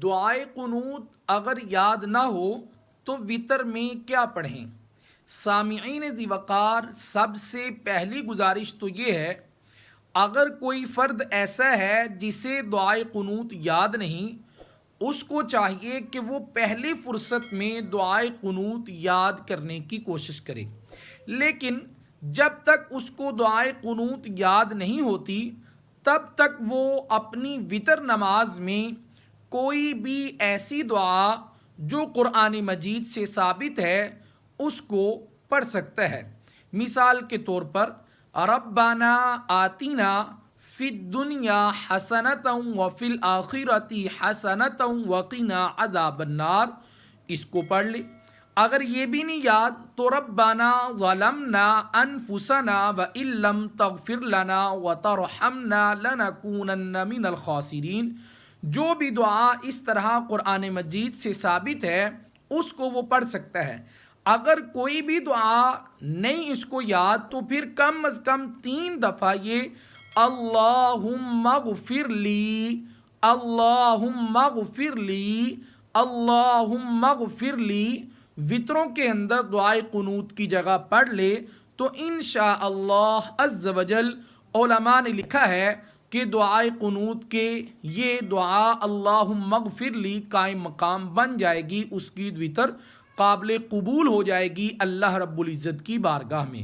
دعائے قنوت اگر یاد نہ ہو تو وطر میں کیا پڑھیں؟ سامعین ذی وقار، سب سے پہلی گزارش تو یہ ہے، اگر کوئی فرد ایسا ہے جسے دعائے قنوت یاد نہیں، اس کو چاہیے کہ وہ پہلی فرصت میں دعائے قنوت یاد کرنے کی کوشش کرے، لیکن جب تک اس کو دعائے قنوت یاد نہیں ہوتی تب تک وہ اپنی وطر نماز میں کوئی بھی ایسی دعا جو قرآن مجید سے ثابت ہے اس کو پڑھ سکتا ہے۔ مثال کے طور پر ربنا آتینا فی الدنیا حسنتا وفی الآخرۃ حسنتا وقنا عذاب النار، اس کو پڑھ لے۔ اگر یہ بھی نہیں یاد تو ربنا ظلمنا انفسنا وان لم تغفر لنا وترحمنا لنکونن من الخاسرین، جو بھی دعا اس طرح قرآن مجید سے ثابت ہے اس کو وہ پڑھ سکتا ہے۔ اگر کوئی بھی دعا نہیں اس کو یاد تو پھر کم از کم 3 دفعہ یہ اللہم اغفر لی، اللہم اغفر لی، اللہم اغفر لی وطروں کے اندر دعائے قنوت کی جگہ پڑھ لے تو انشاءاللہ عز وجل علماء نے لکھا ہے کہ دعائے قنوت کے یہ دعا اللہم اغفر لی قائم مقام بن جائے گی، اس کی وطر قابل قبول ہو جائے گی اللہ رب العزت کی بارگاہ میں۔